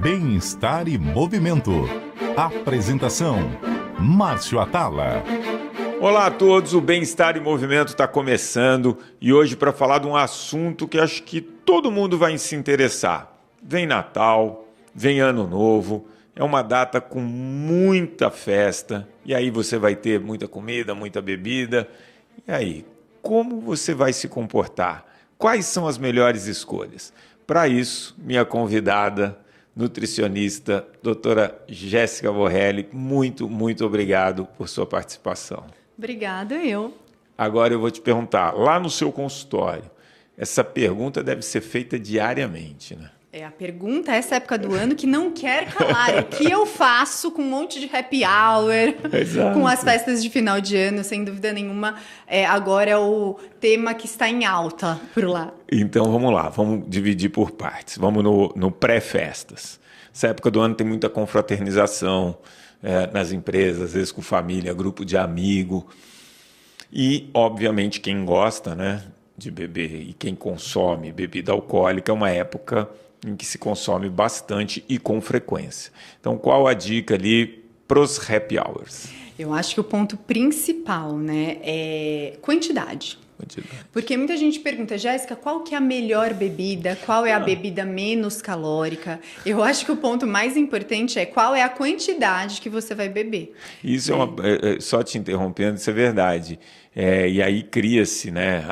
Bem-estar e movimento. Apresentação: Márcio Atala. Olá a todos, o Bem-Estar e Movimento está começando e hoje para falar de um assunto que acho que todo mundo vai se interessar. Vem Natal, vem Ano Novo, é uma data com muita festa e aí você vai ter muita comida, muita bebida. E aí, como você vai se comportar? Quais são as melhores escolhas? Para isso, minha convidada, nutricionista, doutora Jéssica Borrelli, muito obrigado por sua participação. Obrigada, eu. Agora eu vou te perguntar, lá no seu consultório, essa pergunta deve ser feita diariamente, né? É a pergunta, essa época do ano, que não quer calar. O que eu faço com um monte de happy hour, Exato. com as festas de final de ano, sem dúvida nenhuma, agora é o tema que está em alta por lá. Então vamos lá, vamos dividir por partes. Vamos no pré-festas. Essa época do ano tem muita confraternização nas empresas, às vezes com família, grupo de amigo. E, obviamente, quem gosta, né, de beber e quem consome bebida alcoólica é uma época em que se consome bastante e com frequência. Então, qual a dica ali para os happy hours? Eu acho que o ponto principal, né, é quantidade. Porque muita gente pergunta, Jéssica, qual que é a melhor bebida? Qual é a bebida menos calórica? Eu acho que o ponto mais importante é qual é a quantidade que você vai beber. Isso só te interrompendo, isso é verdade. E aí cria-se, né?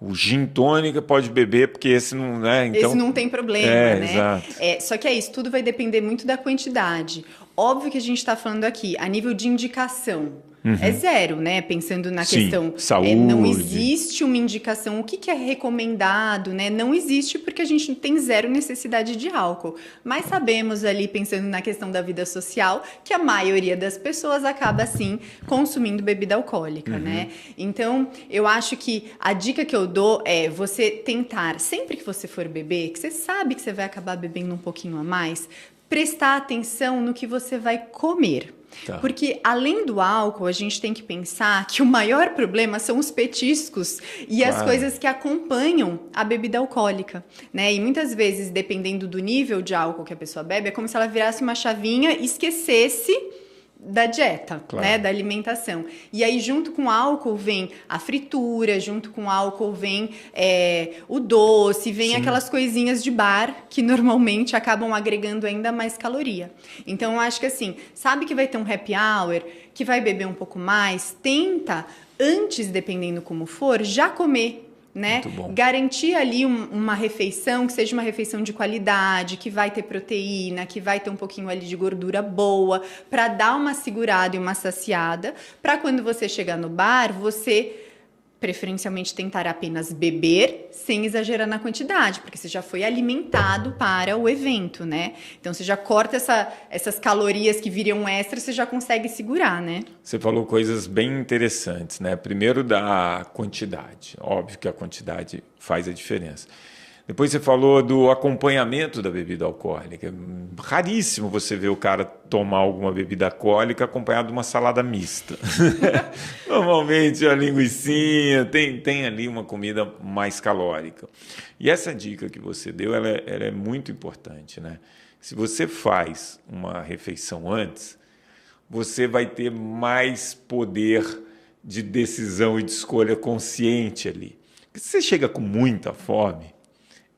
O gin tônica pode beber, porque esse não, né? Então, esse não tem problema, né? Exato. Só que isso, tudo vai depender muito da quantidade. Óbvio que a gente está falando aqui, a nível de indicação, é zero, né? Pensando na questão, saúde. Não existe uma indicação, o que é recomendado, né? Não existe porque a gente tem zero necessidade de álcool. Mas sabemos ali, pensando na questão da vida social, que a maioria das pessoas acaba, sim, consumindo bebida alcoólica, né? Então, eu acho que a dica que eu dou é você tentar, sempre que você for beber, que você sabe que você vai acabar bebendo um pouquinho a mais, prestar atenção no que você vai comer. Tá. Porque além do álcool, a gente tem que pensar que o maior problema são os petiscos e as coisas que acompanham a bebida alcoólica, né? E muitas vezes, dependendo do nível de álcool que a pessoa bebe, é como se ela virasse uma chavinha e esquecesse da dieta, né, da alimentação. E aí, junto com o álcool, vem a fritura, junto com o álcool vem o doce, vem aquelas coisinhas de bar que normalmente acabam agregando ainda mais caloria. Então, eu acho que assim, sabe que vai ter um happy hour, que vai beber um pouco mais, tenta, antes, dependendo como for, já comer, né? Garantir ali uma refeição que seja uma refeição de qualidade, que vai ter proteína, que vai ter um pouquinho ali de gordura boa, para dar uma segurada e uma saciada, para quando você chegar no bar, você preferencialmente tentar apenas beber sem exagerar na quantidade, porque você já foi alimentado para o evento, né? Então você já corta essas calorias que viriam extras, você já consegue segurar, né? Você falou coisas bem interessantes, né? Primeiro da quantidade, óbvio que a quantidade faz a diferença. Depois você falou do acompanhamento da bebida alcoólica. É raríssimo você ver o cara tomar alguma bebida alcoólica acompanhado de uma salada mista. Normalmente a linguicinha, tem ali uma comida mais calórica. E essa dica que você deu, ela é muito importante, né? Se você faz uma refeição antes, você vai ter mais poder de decisão e de escolha consciente ali. Porque se você chega com muita fome,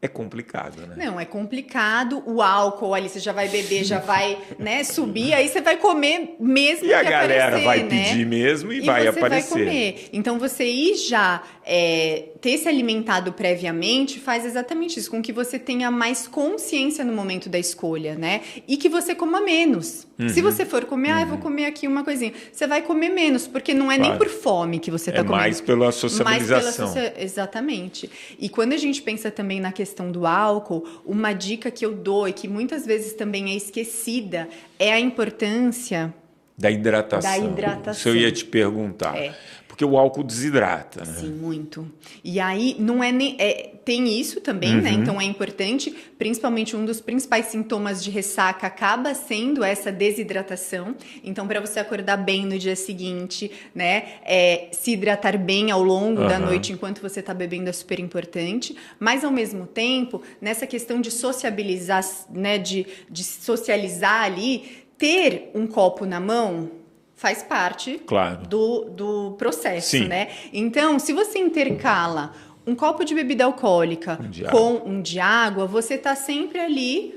é complicado, né? Não, é complicado. O álcool ali, você já vai beber, já vai, né, subir, aí você vai comer mesmo que aparecer, né? E a galera vai pedir mesmo e vai aparecer. Vai comer. Então, você ir já ter se alimentado previamente faz exatamente isso, com que você tenha mais consciência no momento da escolha, né? E que você coma menos. Se você for comer, eu vou comer aqui uma coisinha. Você vai comer menos, porque não é nem por fome que você está comendo. É mais pela sociabilização. Exatamente. E quando a gente pensa também na questão do álcool, uma dica que eu dou e que muitas vezes também é esquecida é a importância da hidratação. Da hidratação. Isso eu ia te perguntar. Porque o álcool desidrata, né? Sim, muito. E aí não é nem tem isso também, né? Então é importante, principalmente um dos principais sintomas de ressaca acaba sendo essa desidratação. Então, para você acordar bem no dia seguinte, né? Se hidratar bem ao longo da noite enquanto você está bebendo é super importante. Mas ao mesmo tempo, nessa questão de sociabilizar, né? De socializar ali, ter um copo na mão faz parte do processo, Sim. né? Então, se você intercala um copo de bebida alcoólica com um de água, você está sempre ali...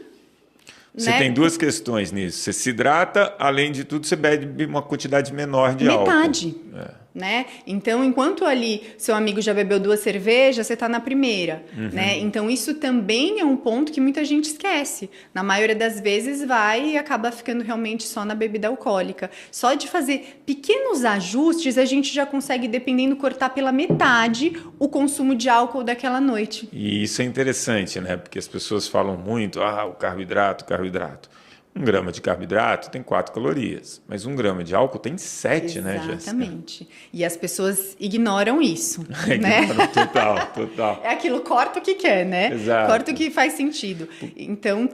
Você tem duas questões nisso. Você se hidrata, além de tudo, você bebe uma quantidade menor de álcool. Metade. Né? Então, enquanto ali seu amigo já bebeu 2 cervejas, você está na primeira. Né? Então, isso também é um ponto que muita gente esquece. Na maioria das vezes vai e acaba ficando realmente só na bebida alcoólica. Só de fazer pequenos ajustes, a gente já consegue, dependendo, cortar pela metade o consumo de álcool daquela noite. E isso é interessante, né? Porque as pessoas falam muito, o carboidrato. 1 grama de carboidrato tem 4 calorias, mas 1 grama de álcool tem 7, né, Jéssica? Exatamente. E as pessoas ignoram isso, né? Total. É aquilo, corta o que quer, né? Exato. Corta o que faz sentido. Então,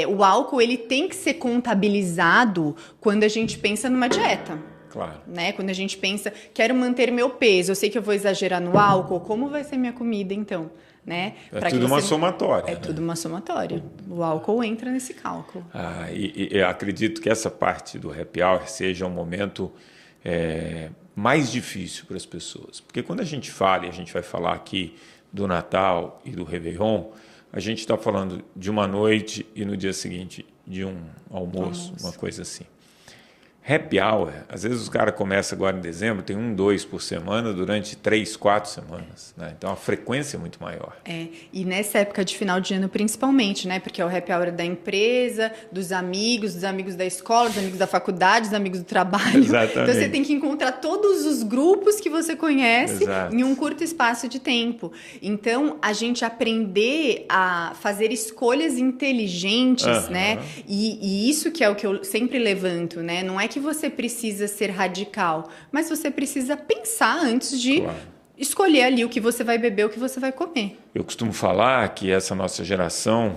o álcool ele tem que ser contabilizado quando a gente pensa numa dieta. Claro. Né? Quando a gente pensa, quero manter meu peso, eu sei que eu vou exagerar no álcool, como vai ser minha comida, então? Né? Tudo uma somatória. Tudo uma somatória. O álcool entra nesse cálculo. E eu acredito que essa parte do happy hour seja um momento mais difícil para as pessoas. Porque quando a gente fala, e a gente vai falar aqui do Natal e do Réveillon, a gente está falando de uma noite e no dia seguinte de um almoço, uma coisa assim. Happy hour, às vezes os caras começam agora em dezembro, tem 1, 2 por semana durante 3, 4 semanas. Né? Então a frequência é muito maior. E nessa época de final de ano principalmente, né? Porque é o happy hour da empresa, dos amigos da escola, dos amigos da faculdade, dos amigos do trabalho. Exatamente. Então você tem que encontrar todos os grupos que você conhece Exato. em um curto espaço de tempo. Então a gente aprender a fazer escolhas inteligentes, né? E isso que é o que eu sempre levanto, né? Não é que você precisa ser radical, mas você precisa pensar antes de escolher ali o que você vai beber, o que você vai comer. Eu costumo falar que essa nossa geração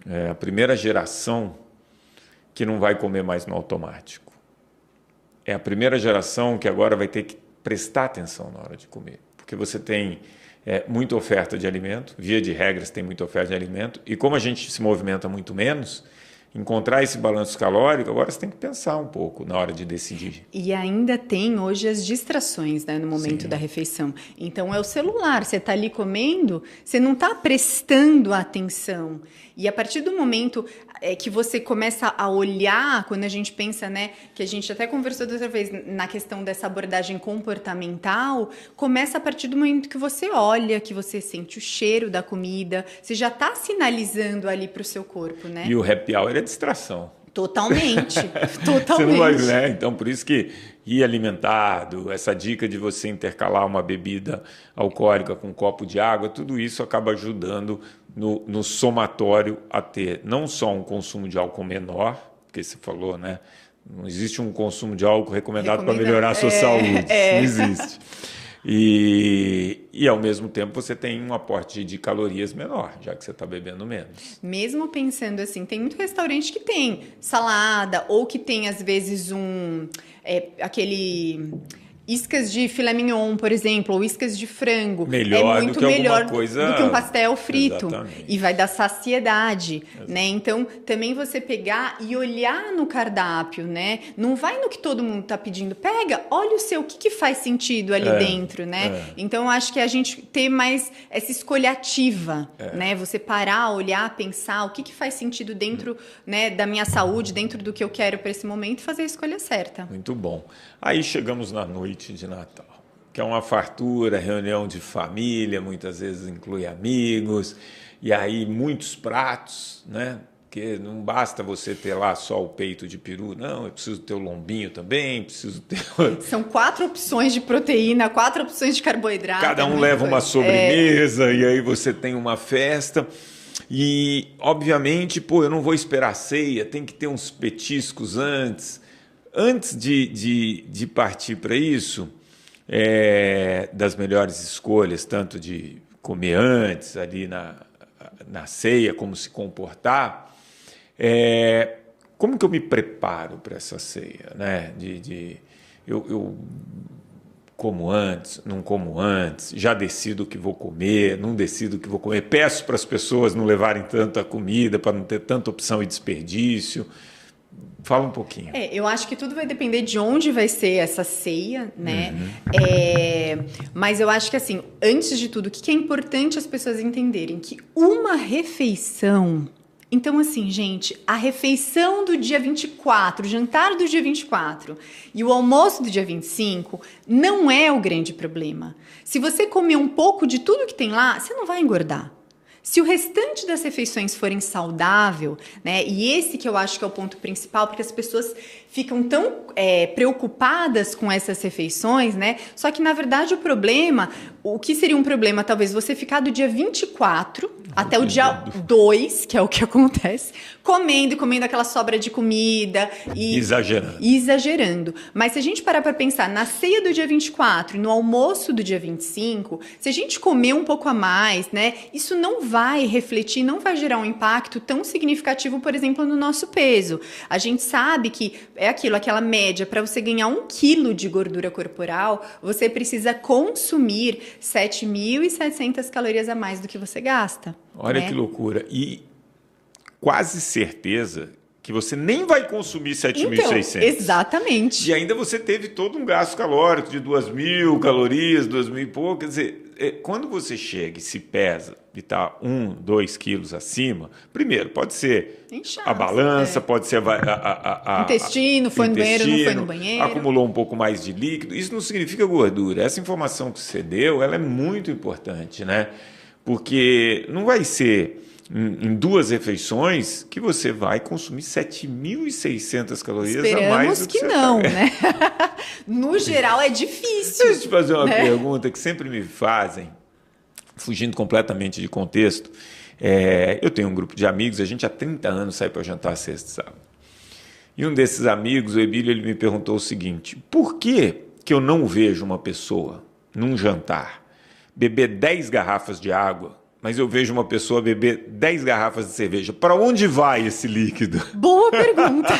é a primeira geração que não vai comer mais no automático. É a primeira geração que agora vai ter que prestar atenção na hora de comer, porque você tem muita oferta de alimento, via de regras tem muita oferta de alimento, e como a gente se movimenta muito menos, encontrar esse balanço calórico, agora você tem que pensar um pouco na hora de decidir. E ainda tem hoje as distrações, né, no momento da refeição. Então é o celular, você está ali comendo, você não está prestando atenção. E a partir do momento que você começa a olhar, quando a gente pensa, né, que a gente até conversou outra vez na questão dessa abordagem comportamental, começa a partir do momento que você olha, que você sente o cheiro da comida, você já está sinalizando ali para o seu corpo, né? E o happy hour é distração. Totalmente. Você não vai, né? Então, por isso que ir alimentado, essa dica de você intercalar uma bebida alcoólica com um copo de água, tudo isso acaba ajudando no somatório a ter não só um consumo de álcool menor, porque você falou, né? Não existe um consumo de álcool recomendado para melhorar a sua saúde. Não existe. E ao mesmo tempo você tem um aporte de calorias menor, já que você está bebendo menos. Mesmo pensando assim, tem muito restaurante que tem salada ou que tem às vezes aquele iscas de filé mignon, por exemplo, ou iscas de frango. Melhor muito do que melhor coisa... do que um pastel frito. Exatamente. E vai dar saciedade, né? Então, também você pegar e olhar no cardápio, né? Não vai no que todo mundo tá pedindo. Pega, olha o seu, o que faz sentido ali dentro, né? Então, eu acho que a gente ter mais essa escolha ativa, né? Você parar, olhar, pensar o que faz sentido dentro, né, da minha saúde, dentro do que eu quero para esse momento e fazer a escolha certa. Muito bom. Aí chegamos na noite de Natal, que é uma fartura, reunião de família, muitas vezes inclui amigos, e aí muitos pratos, né? Porque não basta você ter lá só o peito de peru, não, eu preciso ter o lombinho também, preciso ter... São 4 opções de proteína, 4 opções de carboidrato. Cada um leva uma sobremesa, e aí você tem uma festa... E, obviamente, eu não vou esperar a ceia, tem que ter uns petiscos antes. Antes de partir para isso, das melhores escolhas, tanto de comer antes, ali na ceia, como se comportar. Como que eu me preparo para essa ceia? Né? Eu como antes, não como antes, já decido o que vou comer, não decido o que vou comer, peço para as pessoas não levarem tanta comida, para não ter tanta opção e desperdício. Fala um pouquinho. Eu acho que tudo vai depender de onde vai ser essa ceia, né? Mas eu acho que, assim, antes de tudo, o que é importante as pessoas entenderem? Que uma refeição... Então, assim, gente, a refeição do dia 24, o jantar do dia 24 e o almoço do dia 25 não é o grande problema. Se você comer um pouco de tudo que tem lá, você não vai engordar. Se o restante das refeições forem saudável, né? E esse que eu acho que é o ponto principal, porque as pessoas ficam tão preocupadas com essas refeições, né? Só que, na verdade, o que seria um problema, talvez, você ficar do dia 24 até o dia 2, que é o que acontece, comendo aquela sobra de comida e exagerando. Mas se a gente parar para pensar na ceia do dia 24, no almoço do dia 25, se a gente comer um pouco a mais, né? Isso não vai refletir, não vai gerar um impacto tão significativo, por exemplo, no nosso peso. A gente sabe que aquela média, para você ganhar 1 quilo de gordura corporal, você precisa consumir 7.700 calorias a mais do que você gasta. Olha, né? Que loucura. E quase certeza que você nem vai consumir 7.600. Então, exatamente. E ainda você teve todo um gasto calórico de 2.000 calorias, 2.000 e pouco. Quer dizer, quando você chega e se pesa e está 1, 2 quilos acima, primeiro, pode ser a balança, pode ser intestino, foi no banheiro, não foi no banheiro. Acumulou um pouco mais de líquido. Isso não significa gordura. Essa informação que você deu, ela é muito importante, né? Porque não vai ser em 2 refeições que você vai consumir 7.600 calorias a mais do que você não, né? No geral é difícil. Deixa eu te fazer uma pergunta que sempre me fazem, fugindo completamente de contexto. Eu tenho um grupo de amigos, a gente há 30 anos sai para jantar sexta e sábado. E um desses amigos, o Emílio, ele me perguntou o seguinte: por que eu não vejo uma pessoa num jantar beber 10 garrafas de água, mas eu vejo uma pessoa beber 10 garrafas de cerveja? Para onde vai esse líquido? Boa pergunta.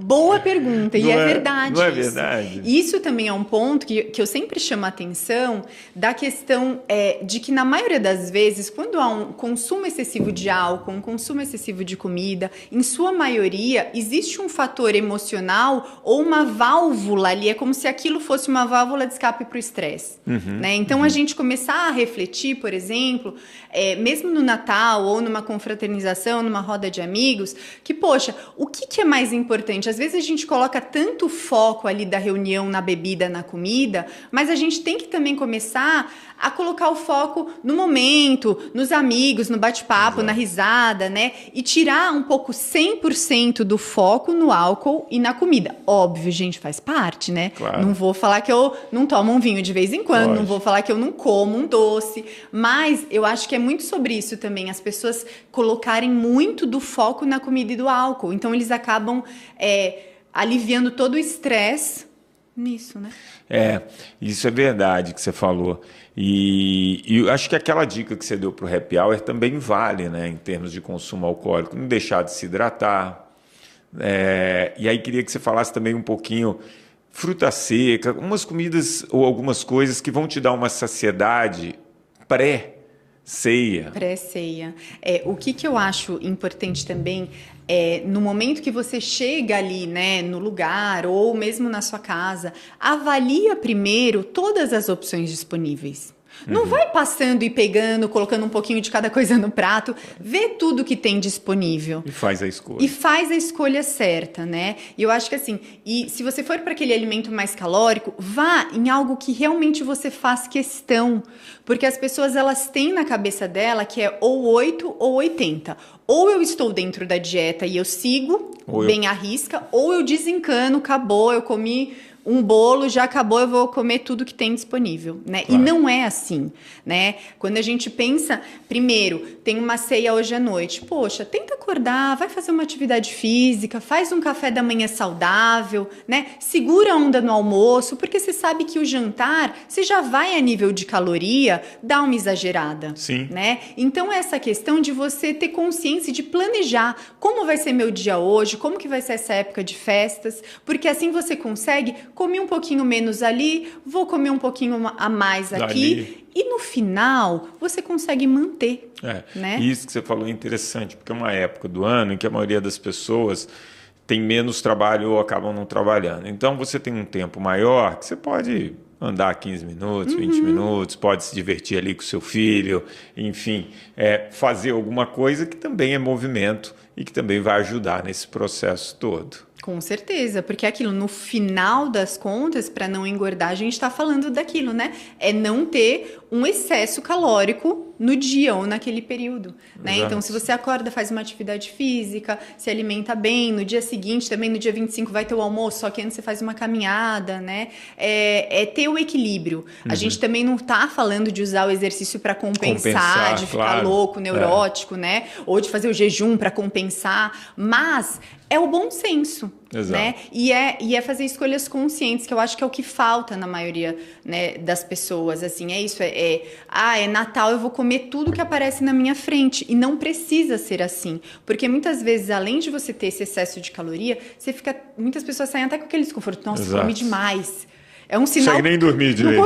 Boa pergunta, e é verdade. Não é verdade? Isso também é um ponto que eu sempre chamo a atenção da questão de que, na maioria das vezes, quando há um consumo excessivo de álcool, um consumo excessivo de comida, em sua maioria, existe um fator emocional ou uma válvula ali, é como se aquilo fosse uma válvula de escape para o estresse. Né? Então, a gente começar a refletir, por exemplo, mesmo no Natal ou numa confraternização, numa roda de amigos, que, poxa, o que é mais importante? Às vezes a gente coloca tanto foco ali da reunião na bebida, na comida, mas a gente tem que também começar a colocar o foco no momento, nos amigos, no bate-papo, na risada, né? E tirar um pouco 100% do foco no álcool e na comida. Óbvio, gente, faz parte, né? Claro. Não vou falar que eu não tomo um vinho de vez em quando, não vou falar que eu não como um doce, mas eu acho que é muito sobre isso também, as pessoas colocarem muito do foco na comida e do álcool. Então, eles acabam aliviando todo o estresse nisso, né? Isso é verdade que você falou. E eu acho que aquela dica que você deu para o happy hour também vale, né, em termos de consumo alcoólico, não deixar de se hidratar. E aí queria que você falasse também um pouquinho fruta seca, algumas comidas ou algumas coisas que vão te dar uma saciedade pré-ceia. Pré-ceia. O que eu acho importante também no momento que você chega ali, né, no lugar ou mesmo na sua casa, avalia primeiro todas as opções disponíveis. Não vai passando e pegando, colocando um pouquinho de cada coisa no prato, vê tudo que tem disponível. E faz a escolha. E faz a escolha certa, né? E eu acho que assim, e se você for para aquele alimento mais calórico, vá em algo que realmente você faz questão. Porque as pessoas, elas têm na cabeça dela que é ou 8 ou 80. Ou eu estou dentro da dieta e eu sigo bem à risca, ou eu desencano, acabou, eu comi um bolo, já acabou, eu vou comer tudo que tem disponível, né? Claro. E não é assim, né? Quando a gente pensa, primeiro, tem uma ceia hoje à noite, poxa, tenta acordar, vai fazer uma atividade física, faz um café da manhã saudável, né? Segura a onda no almoço, porque você sabe que o jantar, você já vai a nível de caloria, dá uma exagerada, Sim. né? Então, essa questão de você ter consciência de planejar como vai ser meu dia hoje, como que vai ser essa época de festas, porque assim você consegue comer um pouquinho menos ali, vou comer um pouquinho a mais aqui, e no final você consegue manter, né? Isso que você falou é interessante, porque é uma época do ano em que a maioria das pessoas tem menos trabalho ou acabam não trabalhando. Então você tem um tempo maior que você pode andar 15 minutos, 20 minutos, pode se divertir ali com o seu filho, enfim, fazer alguma coisa que também é movimento e que também vai ajudar nesse processo todo. Com certeza, porque aquilo, no final das contas, para não engordar, a gente está falando daquilo, né? É não ter um excesso calórico no dia ou naquele período, né? Exato. Então, se você acorda, faz uma atividade física, se alimenta bem, no dia seguinte, também no dia 25 vai ter o almoço, só que antes você faz uma caminhada, né? É ter o equilíbrio. A gente também não tá falando de usar o exercício para compensar, de ficar claro. louco, neurótico, né? Ou de fazer o jejum para compensar, mas é o bom senso, Exato. né? E é fazer escolhas conscientes, que eu acho que é o que falta na maioria, né, das pessoas, assim, é isso, é Natal, eu vou comer tudo que aparece na minha frente, e não precisa ser assim, porque muitas vezes, além de você ter esse excesso de caloria, muitas pessoas saem até com aquele desconforto, nossa, Exato. come demais. É um sinal. Consegue nem dormir direito.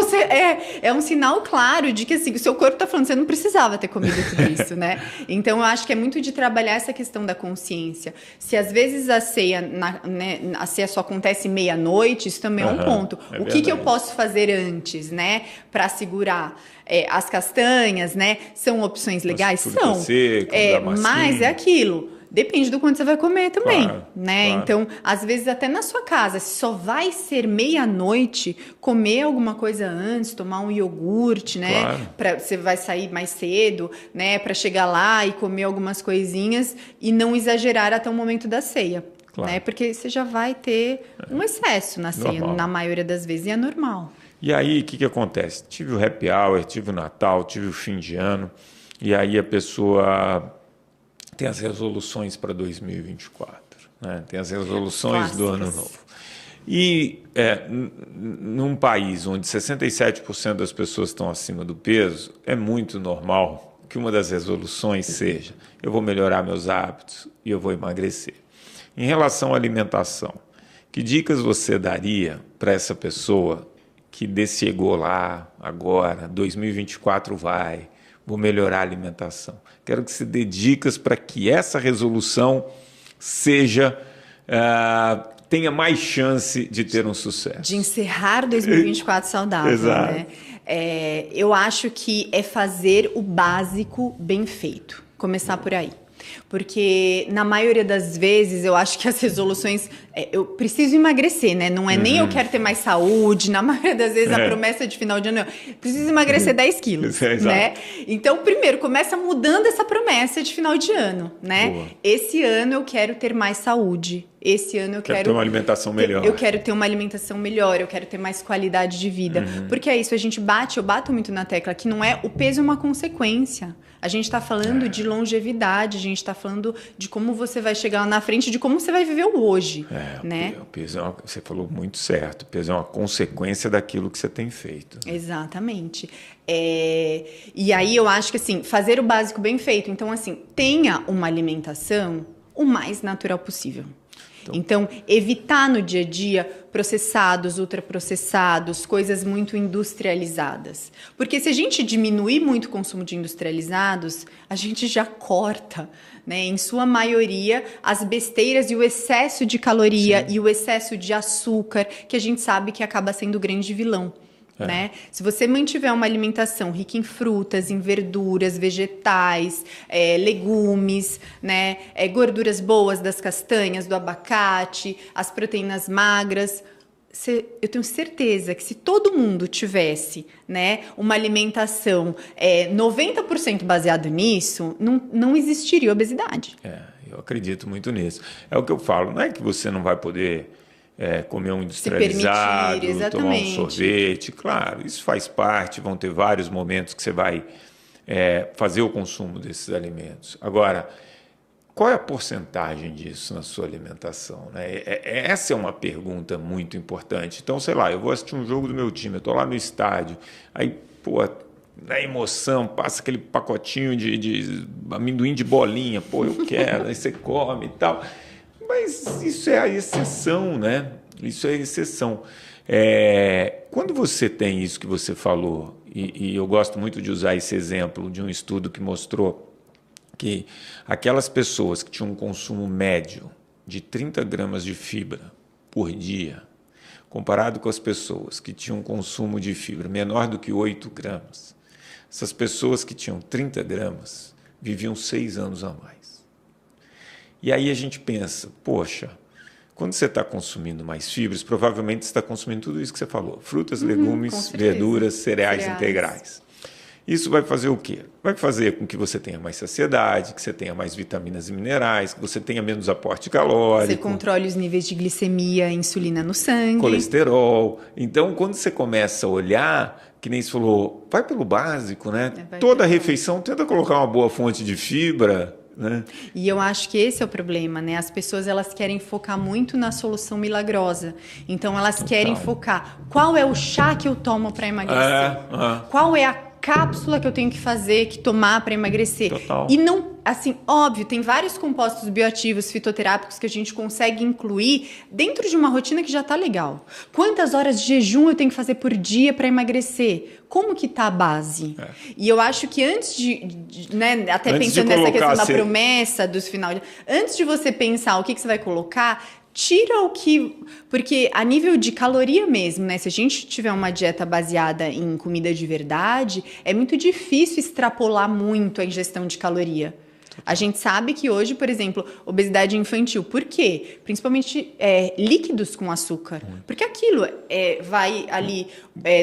É um sinal claro de que assim, o seu corpo está falando, você não precisava ter comido tudo isso, né? Então eu acho que é muito de trabalhar essa questão da consciência. Se às vezes a ceia, a ceia só acontece meia-noite, isso também é um ponto. O que eu posso fazer antes, né? Para segurar? As castanhas, né? São opções legais? São. Seco, mas é aquilo. Depende do quanto você vai comer também, claro, né? Claro. Então, às vezes até na sua casa, se só vai ser meia-noite, comer alguma coisa antes, tomar um iogurte, né? Claro. Você vai sair mais cedo, né? Para chegar lá e comer algumas coisinhas e não exagerar até o momento da ceia, claro. né? Porque você já vai ter um excesso na ceia, na maioria das vezes, e é normal. E aí, o que acontece? Tive o happy hour, tive o Natal, tive o fim de ano, e aí a pessoa tem as resoluções para 2024, né? Tem as resoluções do ano novo. E num país onde 67% das pessoas estão acima do peso, é muito normal que uma das resoluções seja: eu vou melhorar meus hábitos e eu vou emagrecer. Em relação à alimentação, que dicas você daria para essa pessoa que chegou lá agora, 2024 vou melhorar a alimentação? Quero que você dê dicas para que essa resolução tenha mais chance de ter um sucesso. De encerrar 2024 saudável, Exato. Né? Eu acho que é fazer o básico bem feito. Começar por aí. Porque na maioria das vezes eu acho que as resoluções, eu preciso emagrecer, né? Não é nem eu quero ter mais saúde, na maioria das vezes a promessa de final de ano é preciso emagrecer 10 quilos, né? Então, primeiro, começa mudando essa promessa de final de ano, né? Boa. Esse ano eu quero ter mais saúde. Esse ano eu quero ter uma alimentação melhor. Eu quero ter uma alimentação melhor, eu quero ter mais qualidade de vida. Porque é isso, eu bato muito na tecla que não é o peso é uma consequência. A gente está falando de longevidade, a gente está falando de como você vai chegar lá na frente, de como você vai viver o hoje, né? O peso você falou muito certo, o peso é uma consequência daquilo que você tem feito. Exatamente. E aí eu acho que assim, fazer o básico bem feito. Então assim, tenha uma alimentação o mais natural possível. Então, evitar no dia a dia processados, ultraprocessados, coisas muito industrializadas. Porque se a gente diminuir muito o consumo de industrializados, a gente já corta, né, em sua maioria, as besteiras e o excesso de caloria e o excesso de açúcar, que a gente sabe que acaba sendo o grande vilão. Né? Se você mantiver uma alimentação rica em frutas, em verduras, vegetais, legumes, né? Gorduras boas das castanhas, do abacate, as proteínas magras, eu tenho certeza que se todo mundo tivesse, né, uma alimentação 90% baseada nisso, não existiria obesidade. Eu acredito muito nisso. É o que eu falo, não é que você não vai poder comer um industrializado, permitir, tomar um exatamente. sorvete. Claro, isso faz parte, vão ter vários momentos que você vai fazer o consumo desses alimentos. Agora, qual é a porcentagem disso na sua alimentação, né? Essa é uma pergunta muito importante. Então, sei lá, eu vou assistir um jogo do meu time, eu estou lá no estádio, aí, pô, na emoção, passa aquele pacotinho de amendoim de bolinha, pô, eu quero, aí você come e tal. Mas isso é a exceção, né? Isso é a exceção. Quando você tem isso que você falou, e eu gosto muito de usar esse exemplo de um estudo que mostrou que aquelas pessoas que tinham um consumo médio de 30 gramas de fibra por dia, comparado com as pessoas que tinham um consumo de fibra menor do que 8 gramas, essas pessoas que tinham 30 gramas viviam 6 anos a mais. E aí a gente pensa, poxa, quando você está consumindo mais fibras, provavelmente você está consumindo tudo isso que você falou, frutas, legumes, verduras, cereais integrais. Isso vai fazer o quê? Vai fazer com que você tenha mais saciedade, que você tenha mais vitaminas e minerais, que você tenha menos aporte calórico. Você controle os níveis de glicemia, insulina no sangue. Colesterol. Então, quando você começa a olhar, que nem você falou, vai pelo básico, né? Toda refeição tenta colocar uma boa fonte de fibra, né? E eu acho que esse é o problema, né? As pessoas, elas querem focar muito na solução milagrosa. Então, elas querem focar qual é o chá que eu tomo para emagrecer? Qual é a cápsula que eu tenho que fazer, que tomar para emagrecer? Total. E não, assim, óbvio, tem vários compostos bioativos, fitoterápicos que a gente consegue incluir dentro de uma rotina que já tá legal. Quantas horas de jejum eu tenho que fazer por dia para emagrecer? Como que tá a base? E eu acho que antes né, até antes pensando nessa questão da você... promessa dos final de... Antes de você pensar o que você vai colocar, tira o que... Porque a nível de caloria mesmo, né? Se a gente tiver uma dieta baseada em comida de verdade, é muito difícil extrapolar muito a ingestão de caloria. A gente sabe que hoje, por exemplo, obesidade infantil. Por quê? Principalmente líquidos com açúcar. Porque aquilo vai ali...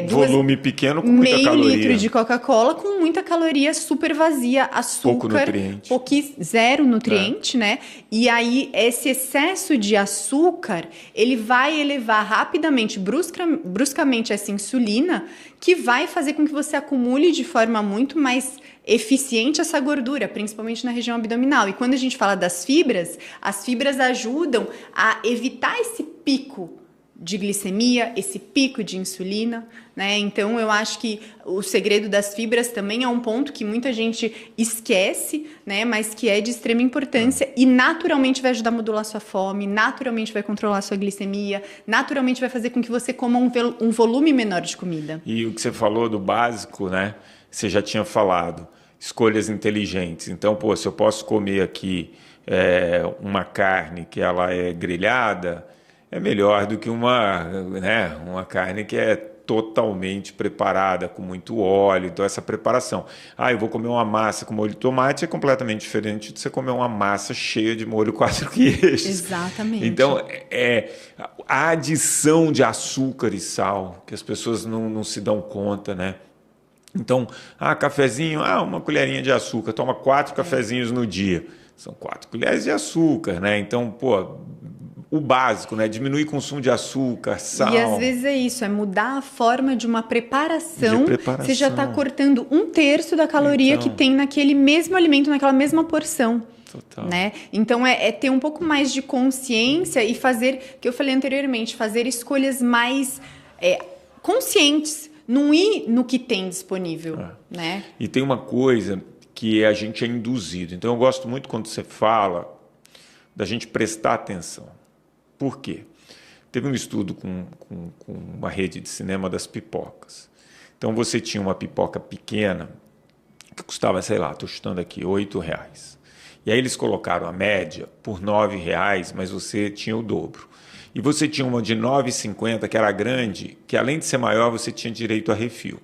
volume pequeno com muita caloria. Meio litro de Coca-Cola com muita caloria, super vazia, açúcar. Pouco nutriente. Zero nutriente, né? E aí, esse excesso de açúcar, ele vai elevar rapidamente, bruscamente essa insulina, que vai fazer com que você acumule de forma muito mais eficiente essa gordura, principalmente na região abdominal. E quando a gente fala das fibras, as fibras ajudam a evitar esse pico de glicemia, esse pico de insulina, né? Então, eu acho que o segredo das fibras também é um ponto que muita gente esquece, né? Mas que é de extrema importância e naturalmente vai ajudar a modular sua fome, naturalmente vai controlar sua glicemia, naturalmente vai fazer com que você coma um volume menor de comida. E o que você falou do básico, né? Você já tinha falado, escolhas inteligentes. Então, pô, se eu posso comer aqui uma carne que ela é grelhada, é melhor do que uma carne que é totalmente preparada, com muito óleo, então essa preparação. Eu vou comer uma massa com molho de tomate, é completamente diferente de você comer uma massa cheia de molho 4 queijos. Exatamente. Então, a adição de açúcar e sal, que as pessoas não se dão conta, né? Então, cafezinho, uma colherinha de açúcar, toma 4 cafezinhos no dia. São 4 colheres de açúcar, né? Então, pô, o básico, né? Diminuir o consumo de açúcar, sal. E às vezes é isso, é mudar a forma de uma preparação. Você já está cortando 1/3 da caloria que tem naquele mesmo alimento, naquela mesma porção. Total. Né? Então, é ter um pouco mais de consciência e fazer, que eu falei anteriormente, fazer escolhas mais conscientes. Não ir no que tem disponível, né? E tem uma coisa que a gente é induzido. Então, eu gosto muito quando você fala da gente prestar atenção. Por quê? Teve um estudo com uma rede de cinema das pipocas. Então, você tinha uma pipoca pequena que custava, sei lá, estou chutando aqui, R$8. E aí eles colocaram a média por R$9, mas você tinha o dobro. E você tinha uma de 9,50 que era grande, que além de ser maior, você tinha direito a refil.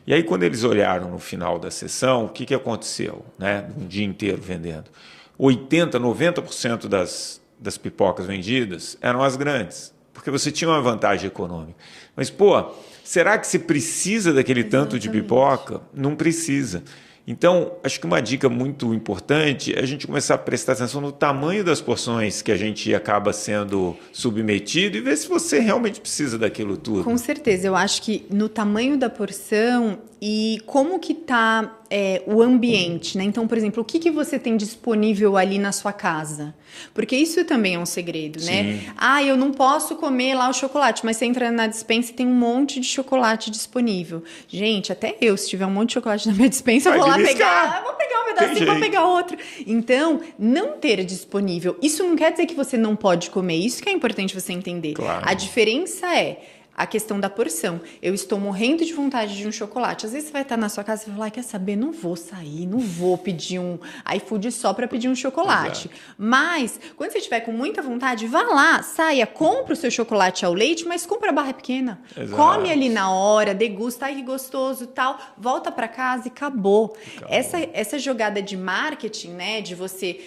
E aí, quando eles olharam no final da sessão, o que aconteceu? Né? Um dia inteiro vendendo. 80%, 90% das pipocas vendidas eram as grandes, porque você tinha uma vantagem econômica. Mas, pô, será que você precisa daquele tanto de pipoca? Não precisa. Então, acho que uma dica muito importante é a gente começar a prestar atenção no tamanho das porções que a gente acaba sendo submetido e ver se você realmente precisa daquilo tudo. Com certeza, eu acho que no tamanho da porção e como que tá o ambiente, né? Então, por exemplo, o que você tem disponível ali na sua casa? Porque isso também é um segredo, né? Ah, eu não posso comer lá o chocolate, mas você entra na despensa e tem um monte de chocolate disponível. Gente, até eu, se tiver um monte de chocolate na minha despensa, eu vou lá pegar. Eu vou pegar um pedacinho, vou pegar outro. Então, não ter disponível, isso não quer dizer que você não pode comer. Isso que é importante você entender. Claro. A diferença é a questão da porção. Eu estou morrendo de vontade de um chocolate. Às vezes você vai estar na sua casa e vai falar, quer saber, não vou sair, não vou pedir um iFood só para pedir um chocolate. Exato. Mas, quando você estiver com muita vontade, vá lá, saia, compra o seu chocolate ao leite, mas compra a barra pequena. Exato. Come ali na hora, degusta, ai que gostoso, tal, volta para casa e acabou. Essa jogada de marketing, né, de você,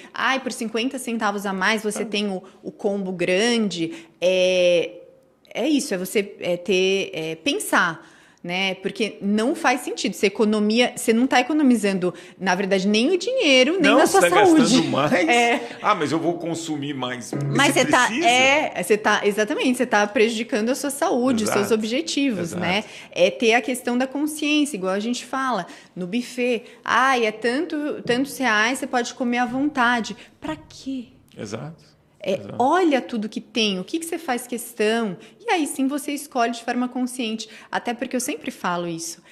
por 50 centavos a mais você tem o combo grande, é isso, é você pensar, né? Porque não faz sentido. Você não está economizando, na verdade, nem o dinheiro, nem na sua saúde. Gastando mais. Mas eu vou consumir mais. Mas exatamente, você está prejudicando a sua saúde, os seus objetivos, né? É ter a questão da consciência, igual a gente fala, no buffet. É tantos reais, você pode comer à vontade. Para quê? Exato. Olha tudo que tem, o que você faz questão, e aí sim você escolhe de forma consciente. Até porque eu sempre falo isso.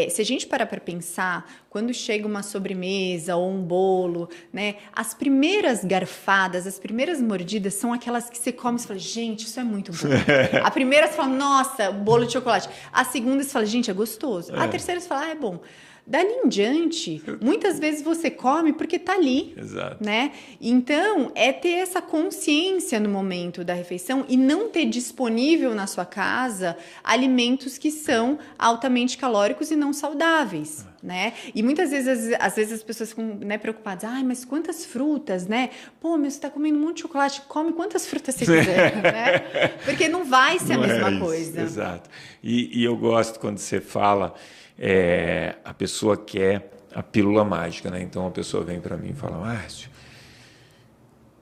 Se a gente parar para pensar, quando chega uma sobremesa ou um bolo, né, as primeiras garfadas, as primeiras mordidas são aquelas que você come e você fala, gente, isso é muito bom. A primeira você fala, nossa, bolo de chocolate. A segunda você fala, gente, é gostoso. A terceira você fala, é bom. Dali em diante, muitas vezes você come porque está ali, né? Então, ter essa consciência no momento da refeição e não ter disponível na sua casa alimentos que são altamente calóricos e não saudáveis, né? E muitas vezes, às vezes as pessoas ficam, né, preocupadas, mas quantas frutas, né? Pô, mas você está comendo um monte de chocolate, come quantas frutas você quiser, né? Porque não vai ser a mesma coisa. Exato. E eu gosto quando você fala... a pessoa quer a pílula mágica, né? Então a pessoa vem para mim e fala, Márcio,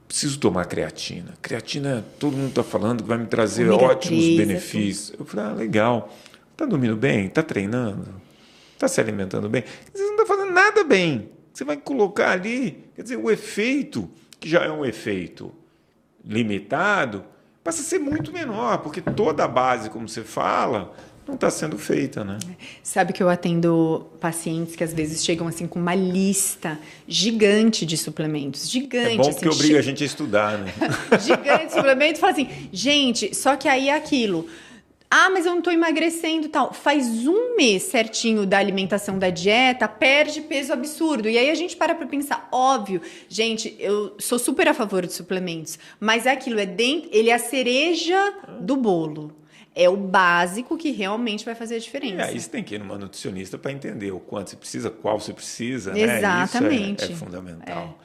preciso tomar creatina. Creatina, todo mundo está falando que vai me trazer ótimos benefícios. Eu falei, legal. Está dormindo bem? Está treinando? Está se alimentando bem? Você não está fazendo nada bem. Você vai colocar ali, quer dizer, o efeito, que já é um efeito limitado, passa a ser muito menor, porque toda a base, como você fala... não está sendo feita, né? Sabe que eu atendo pacientes que às vezes chegam assim com uma lista gigante de suplementos. Gigante. É bom porque obriga a gente a estudar, né? Gigante de suplemento. Fala assim, gente, só que aí é aquilo. Mas eu não estou emagrecendo e tal. Faz um mês certinho da alimentação, da dieta, perde peso absurdo. E aí a gente para pensar, óbvio, gente, eu sou super a favor de suplementos, mas é aquilo, ele é a cereja do bolo. É o básico que realmente vai fazer a diferença. Aí você tem que ir numa nutricionista para entender o quanto você precisa, qual você precisa. Exatamente. Né? Isso é fundamental.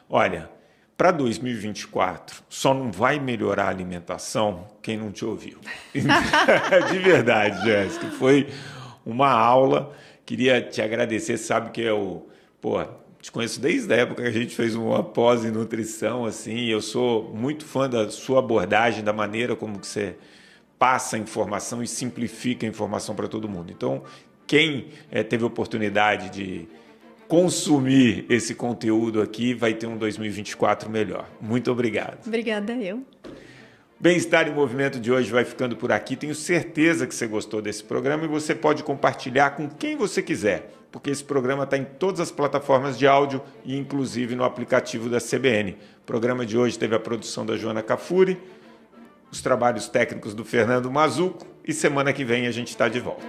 Olha, para 2024, só não vai melhorar a alimentação quem não te ouviu. De verdade, Jéssica. Foi uma aula. Queria te agradecer. Sabe que te conheço desde a época que a gente fez uma pós em nutrição. Assim, eu sou muito fã da sua abordagem, da maneira como que você... passa a informação e simplifica a informação para todo mundo. Então, quem teve a oportunidade de consumir esse conteúdo aqui vai ter um 2024 melhor. Muito obrigado. Obrigada, eu. Bem-Estar em Movimento de hoje vai ficando por aqui. Tenho certeza que você gostou desse programa e você pode compartilhar com quem você quiser, porque esse programa está em todas as plataformas de áudio e inclusive no aplicativo da CBN. O programa de hoje teve a produção da Joana Cafuri, os trabalhos técnicos do Fernando Mazuco e semana que vem a gente está de volta.